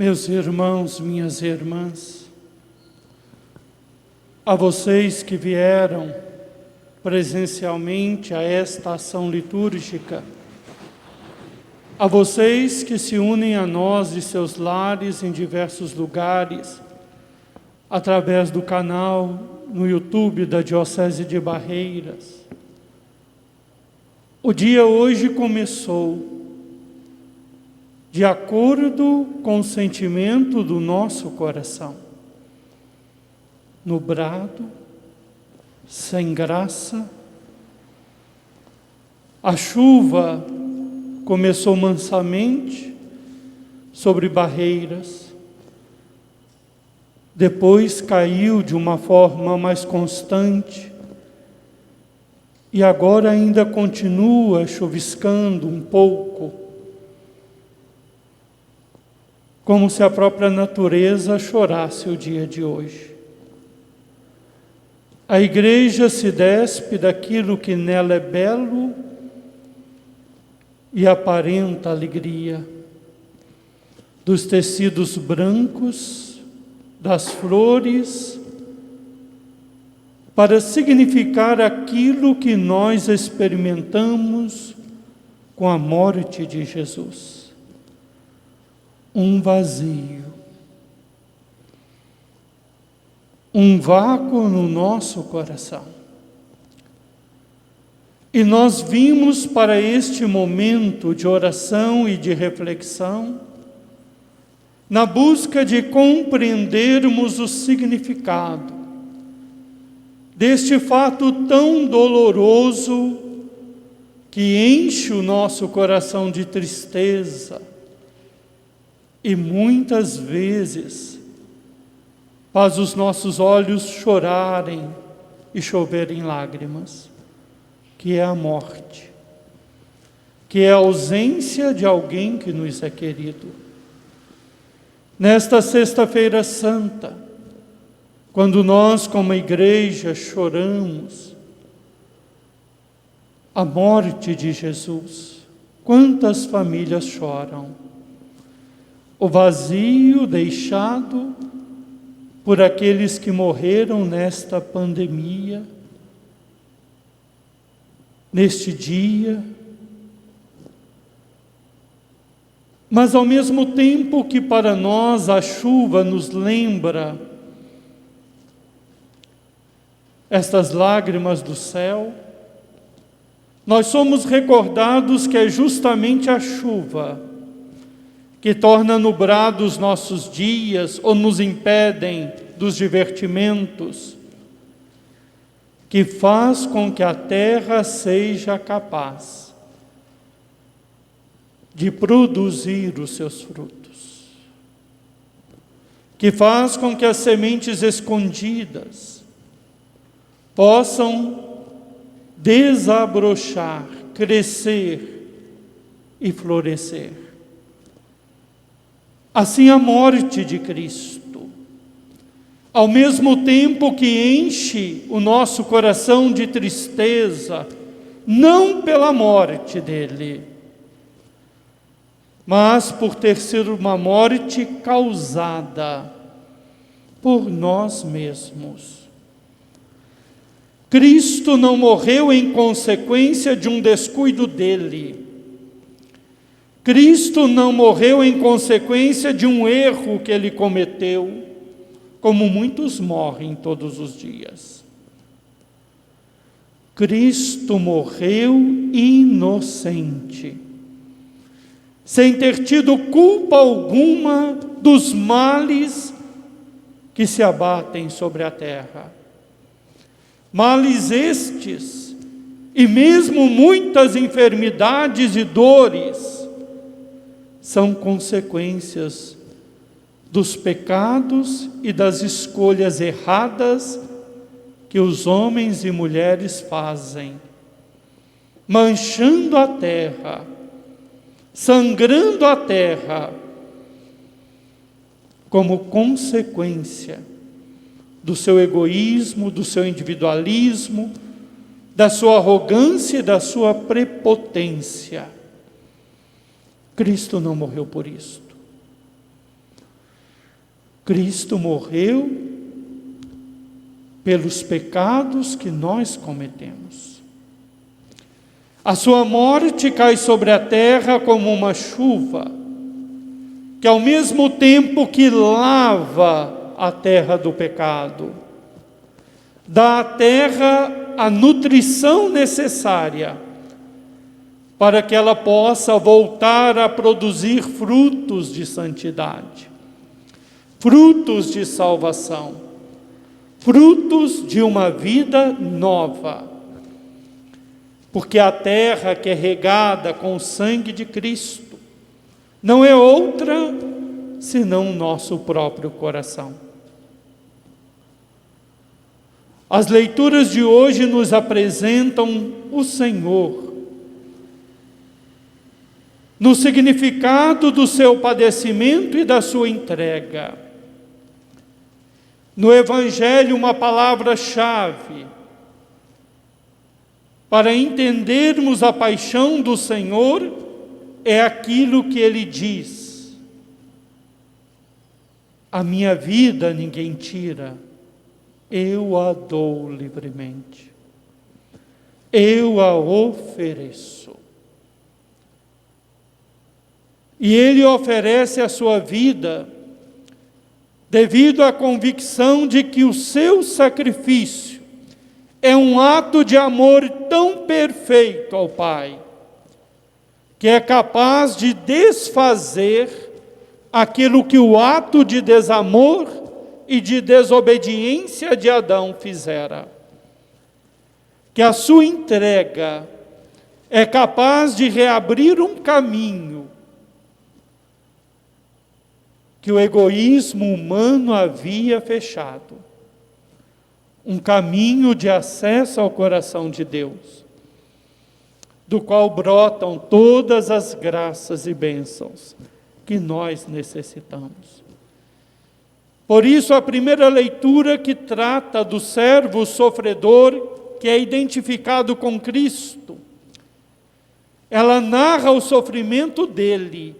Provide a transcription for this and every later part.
Meus irmãos, minhas irmãs, a vocês que vieram presencialmente a esta ação litúrgica, a vocês que se unem a nós de seus lares em diversos lugares, através do canal no YouTube da Diocese de Barreiras. O dia hoje começou de acordo com o sentimento do nosso coração, nublado, sem graça. A chuva começou mansamente sobre Barreiras, depois caiu de uma forma mais constante e agora ainda continua chuviscando um pouco, como se a própria natureza chorasse o dia de hoje. A igreja se despe daquilo que nela é belo e aparenta alegria, dos tecidos brancos, das flores, para significar aquilo que nós experimentamos com a morte de Jesus. Um vazio, um vácuo no nosso coração. E nós vimos para este momento de oração e de reflexão, na busca de compreendermos o significado deste fato tão doloroso que enche o nosso coração de tristeza e muitas vezes faz os nossos olhos chorarem e choverem lágrimas, que é a morte, que é a ausência de alguém que nos é querido. Nesta Sexta-feira Santa, quando nós como igreja choramos a morte de Jesus, quantas famílias choram? O vazio deixado por aqueles que morreram nesta pandemia, neste dia. Mas ao mesmo tempo que para nós a chuva nos lembra estas lágrimas do céu, nós somos recordados que é justamente a chuva que torna nubrados nossos dias ou nos impedem dos divertimentos, que faz com que a terra seja capaz de produzir os seus frutos, que faz com que as sementes escondidas possam desabrochar, crescer e florescer. Assim a morte de Cristo, ao mesmo tempo que enche o nosso coração de tristeza, não pela morte dele, mas por ter sido uma morte causada por nós mesmos. Cristo não morreu em consequência de um descuido dele. Cristo não morreu em consequência de um erro que ele cometeu, como muitos morrem todos os dias. Cristo morreu inocente, sem ter tido culpa alguma dos males que se abatem sobre a terra. Males estes, e mesmo muitas enfermidades e dores, são consequências dos pecados e das escolhas erradas que os homens e mulheres fazem, manchando a terra, sangrando a terra, como consequência do seu egoísmo, do seu individualismo, da sua arrogância e da sua prepotência. Cristo não morreu por isto. Cristo morreu pelos pecados que nós cometemos. A sua morte cai sobre a terra como uma chuva, que ao mesmo tempo que lava a terra do pecado, dá à terra a nutrição necessária para que ela possa voltar a produzir frutos de santidade, frutos de salvação, frutos de uma vida nova. Porque a terra que é regada com o sangue de Cristo não é outra senão o nosso próprio coração. As leituras de hoje nos apresentam o Senhor no significado do seu padecimento e da sua entrega. No Evangelho, uma palavra-chave para entendermos a paixão do Senhor é aquilo que Ele diz: a minha vida ninguém tira, eu a dou livremente, eu a ofereço. E Ele oferece a sua vida devido à convicção de que o seu sacrifício é um ato de amor tão perfeito ao Pai, que é capaz de desfazer aquilo que o ato de desamor e de desobediência de Adão fizera. Que a sua entrega é capaz de reabrir um caminho que o egoísmo humano havia fechado. Um caminho de acesso ao coração de Deus, do qual brotam todas as graças e bênçãos que nós necessitamos. Por isso, a primeira leitura que trata do servo sofredor, que é identificado com Cristo, ela narra o sofrimento dele,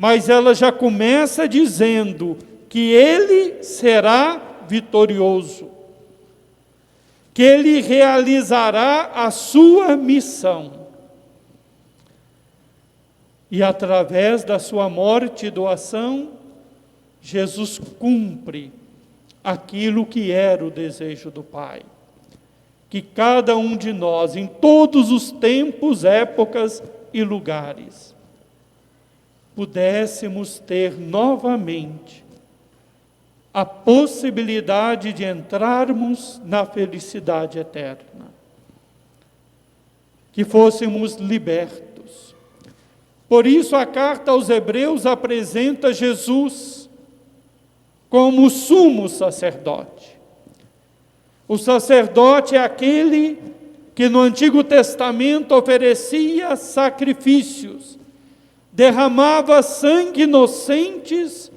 mas ela já começa dizendo que ele será vitorioso, que ele realizará a sua missão. E através da sua morte e doação, Jesus cumpre aquilo que era o desejo do Pai. Que cada um de nós, em todos os tempos, épocas e lugares, pudéssemos ter novamente a possibilidade de entrarmos na felicidade eterna, que fôssemos libertos. Por isso a carta aos Hebreus apresenta Jesus como o sumo sacerdote. O sacerdote é aquele que no Antigo Testamento oferecia sacrifícios, derramava sangue inocentes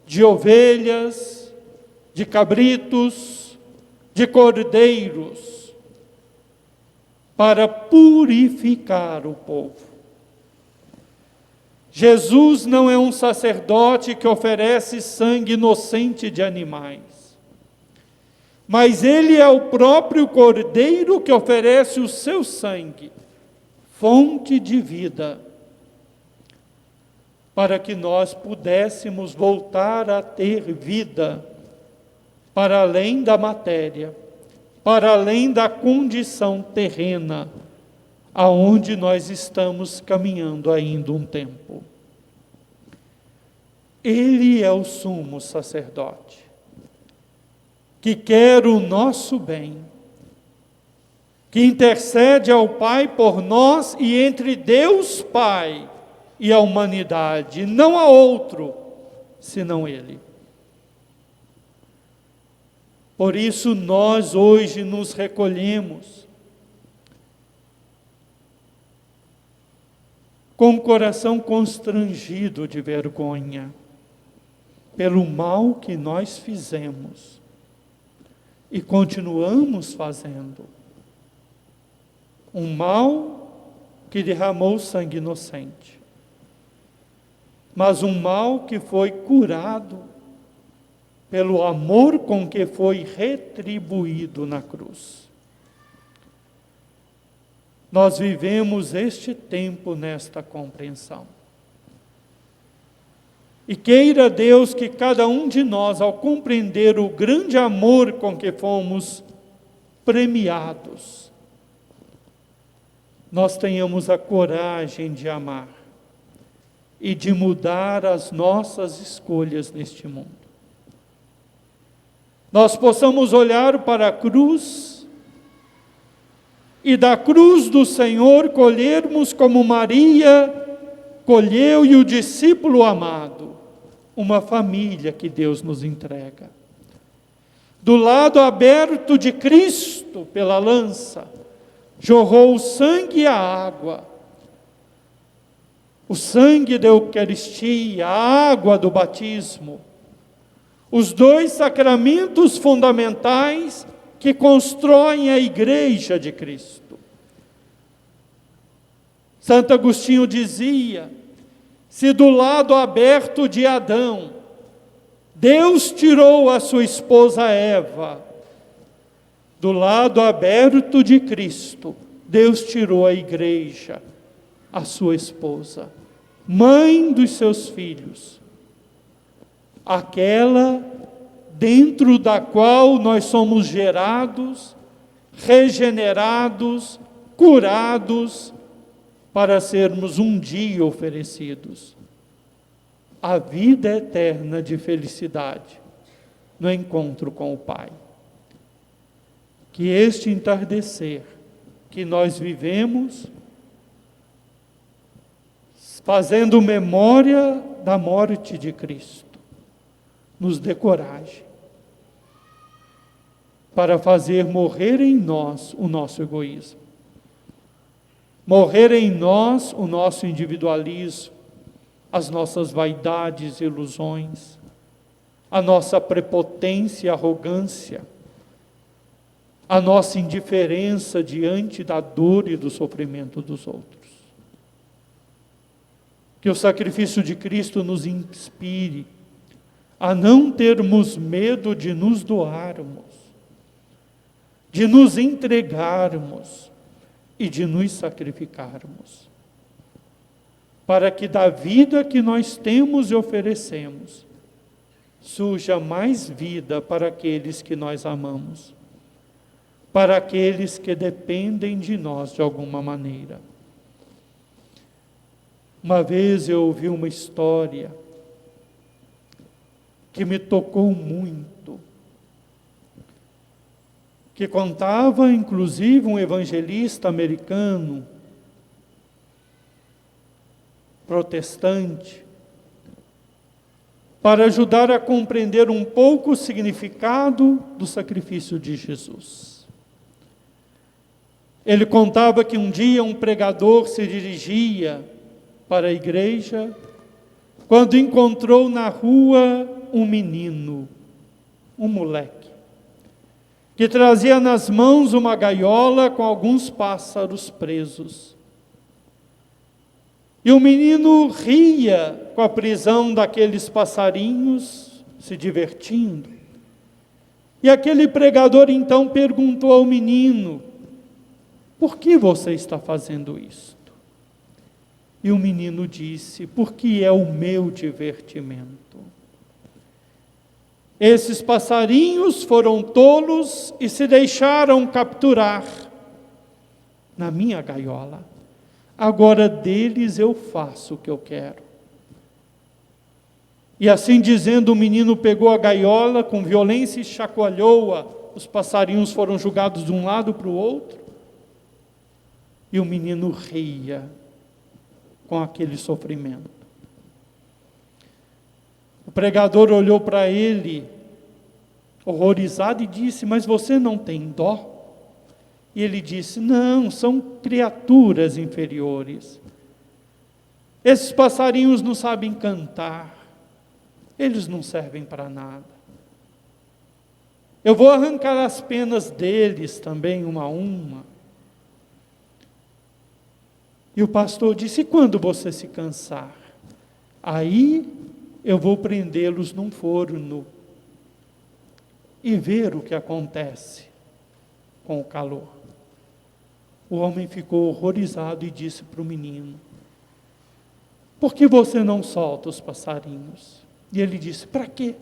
de ovelhas, de cabritos, de cordeiros, para purificar o povo. Jesus não é um sacerdote que oferece sangue inocente de animais, mas Ele é o próprio cordeiro que oferece o seu sangue, fonte de vida, para que nós pudéssemos voltar a ter vida para além da matéria, para além da condição terrena, aonde nós estamos caminhando ainda um tempo. Ele é o sumo sacerdote, que quer o nosso bem, que intercede ao Pai por nós e entre Deus Pai e a humanidade, não há outro senão Ele. Por isso nós hoje nos recolhemos com o coração constrangido de vergonha pelo mal que nós fizemos e continuamos fazendo. Um mal que derramou sangue inocente, mas um mal que foi curado pelo amor com que foi retribuído na cruz. Nós vivemos este tempo nesta compreensão. E queira Deus que cada um de nós, ao compreender o grande amor com que fomos premiados, nós tenhamos a coragem de amar e de mudar as nossas escolhas neste mundo. Nós possamos olhar para a cruz e da cruz do Senhor colhermos como Maria colheu e o discípulo amado, uma família que Deus nos entrega. Do lado aberto de Cristo, pela lança, jorrou o sangue e a água. O sangue da Eucaristia, a água do batismo. Os dois sacramentos fundamentais que constroem a Igreja de Cristo. Santo Agostinho dizia: se do lado aberto de Adão, Deus tirou a sua esposa Eva, do lado aberto de Cristo, Deus tirou a Igreja, a sua esposa, mãe dos seus filhos, aquela dentro da qual nós somos gerados, regenerados, curados, para sermos um dia oferecidos a vida eterna de felicidade no encontro com o Pai. Que este entardecer que nós vivemos, fazendo memória da morte de Cristo, nos dê coragem para fazer morrer em nós o nosso egoísmo, morrer em nós o nosso individualismo, as nossas vaidades e ilusões, a nossa prepotência e arrogância, a nossa indiferença diante da dor e do sofrimento dos outros. Que o sacrifício de Cristo nos inspire a não termos medo de nos doarmos, de nos entregarmos e de nos sacrificarmos, para que da vida que nós temos e oferecemos, surja mais vida para aqueles que nós amamos, para aqueles que dependem de nós de alguma maneira. Uma vez eu ouvi uma história que me tocou muito, que contava inclusive um evangelista americano, protestante, para ajudar a compreender um pouco o significado do sacrifício de Jesus. Ele contava que um dia um pregador se dirigia para a igreja, quando encontrou na rua um menino, um moleque, que trazia nas mãos uma gaiola com alguns pássaros presos. E o menino ria com a prisão daqueles passarinhos, se divertindo. E aquele pregador então perguntou ao menino: por que você está fazendo isto? E o menino disse: porque é o meu divertimento. Esses passarinhos foram tolos e se deixaram capturar na minha gaiola. Agora deles eu faço o que eu quero. E assim dizendo, o menino pegou a gaiola com violência e chacoalhou-a. Os passarinhos foram jogados de um lado para o outro. E o menino ria com aquele sofrimento. O pregador olhou para ele, horrorizado, e disse: mas você não tem dó? E ele disse: não, são criaturas inferiores. Esses passarinhos não sabem cantar, eles não servem para nada. Eu vou arrancar as penas deles também, uma a uma. E o pastor disse: e quando você se cansar? Aí eu vou prendê-los num forno e ver o que acontece com o calor. O homem ficou horrorizado e disse para o menino: por que você não solta os passarinhos? E ele disse: para quê?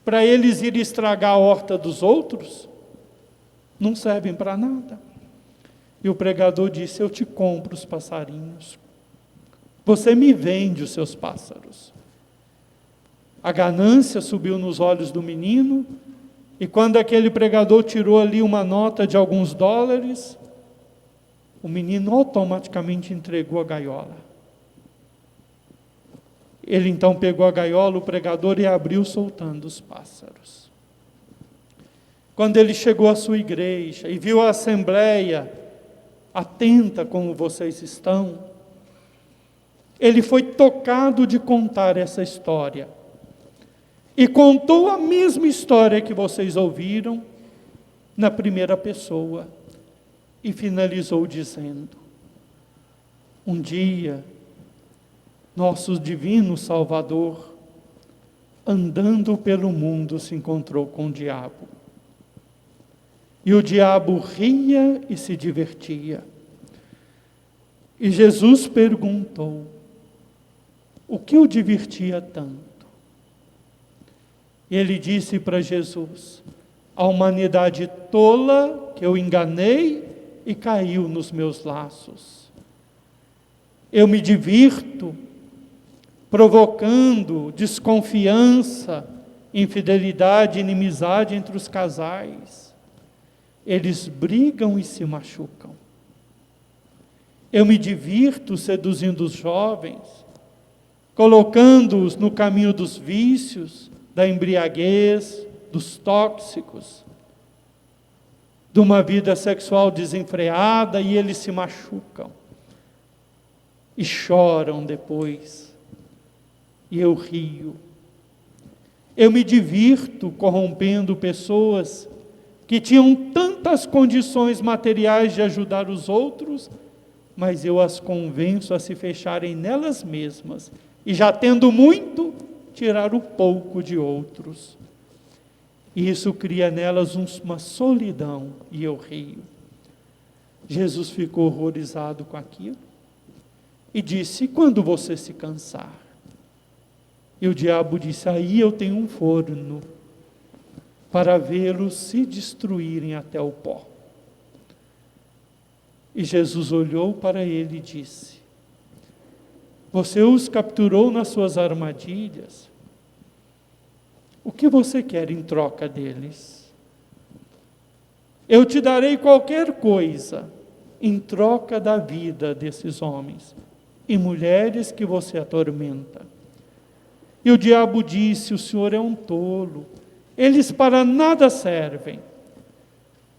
Para eles irem estragar a horta dos outros? Não servem para nada. E o pregador disse: eu te compro os passarinhos. Você me vende os seus pássaros. A ganância subiu nos olhos do menino, e quando aquele pregador tirou ali uma nota de alguns dólares, o menino automaticamente entregou a gaiola. Ele então pegou a gaiola, o pregador, e abriu soltando os pássaros. Quando ele chegou à sua igreja e viu a assembleia atenta como vocês estão, ele foi tocado de contar essa história. E contou a mesma história que vocês ouviram na primeira pessoa. E finalizou dizendo: um dia, nosso divino Salvador, andando pelo mundo, se encontrou com o diabo. E o diabo ria e se divertia. E Jesus perguntou: o que o divertia tanto? E ele disse para Jesus: a humanidade tola que eu enganei e caiu nos meus laços. Eu me divirto provocando desconfiança, infidelidade, inimizade entre os casais. Eles brigam e se machucam. Eu me divirto seduzindo os jovens, colocando-os no caminho dos vícios, da embriaguez, dos tóxicos, de uma vida sexual desenfreada, e eles se machucam e choram depois. E eu rio. Eu me divirto corrompendo pessoas que tinham tantas condições materiais de ajudar os outros, mas eu as convenço a se fecharem nelas mesmas, e já tendo muito, tirar o pouco de outros. E isso cria nelas uma solidão, e eu rio. Jesus ficou horrorizado com aquilo e disse: e quando você se cansar? E o diabo disse: aí eu tenho um forno para vê-los se destruírem até o pó. E Jesus olhou para ele e disse: você os capturou nas suas armadilhas. O que você quer em troca deles? Eu te darei qualquer coisa em troca da vida desses homens e mulheres que você atormenta. E o diabo disse: o senhor é um tolo, eles para nada servem.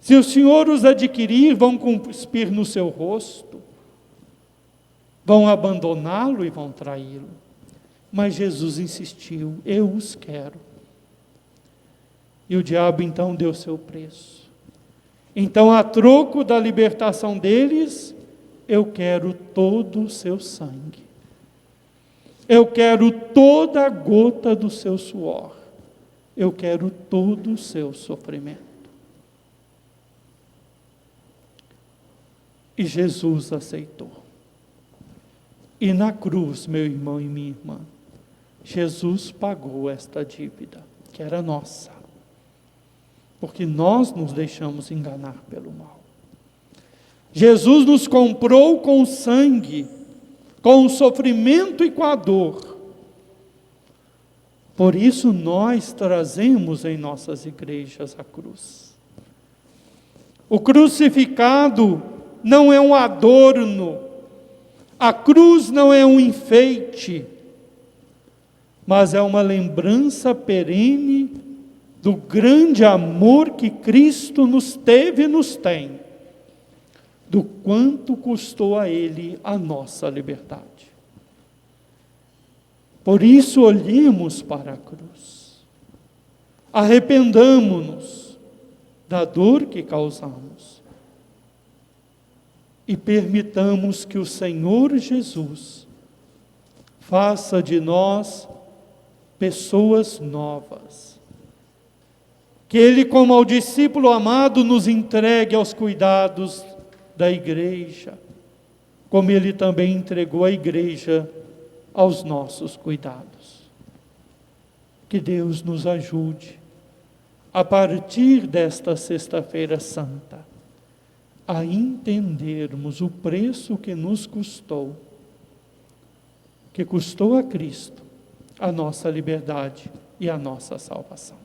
Se o senhor os adquirir, vão cuspir no seu rosto, vão abandoná-lo e vão traí-lo. Mas Jesus insistiu: eu os quero. E o diabo então deu seu preço. Então, a troco da libertação deles, eu quero todo o seu sangue. Eu quero toda a gota do seu suor. Eu quero todo o seu sofrimento. E Jesus aceitou. E na cruz, meu irmão e minha irmã, Jesus pagou esta dívida, que era nossa. Porque nós nos deixamos enganar pelo mal. Jesus nos comprou com o sangue, com o sofrimento e com a dor. Por isso nós trazemos em nossas igrejas a cruz. O crucificado não é um adorno, a cruz não é um enfeite, mas é uma lembrança perene do grande amor que Cristo nos teve e nos tem, do quanto custou a Ele a nossa liberdade. Por isso olhemos para a cruz, arrependamo-nos da dor que causamos e permitamos que o Senhor Jesus faça de nós pessoas novas, Que Ele, como ao discípulo amado, nos entregue aos cuidados da igreja, como Ele também entregou a igreja aos nossos cuidados. Que Deus nos ajude, a partir desta Sexta-feira Santa, a entendermos o preço que nos custou, que custou a Cristo a nossa liberdade e a nossa salvação.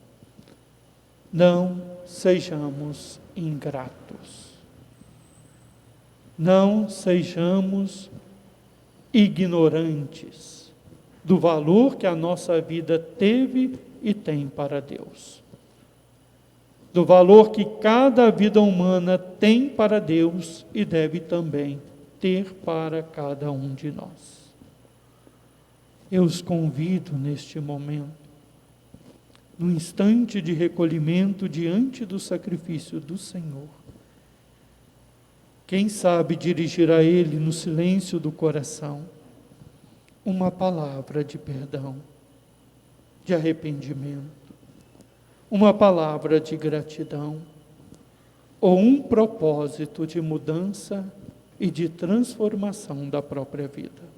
Não sejamos ingratos. Não sejamos ignorantes do valor que a nossa vida teve e tem para Deus. Do valor que cada vida humana tem para Deus e deve também ter para cada um de nós. Eu os convido neste momento, no instante de recolhimento diante do sacrifício do Senhor, quem sabe dirigir a Ele no silêncio do coração uma palavra de perdão, de arrependimento, uma palavra de gratidão, ou um propósito de mudança e de transformação da própria vida.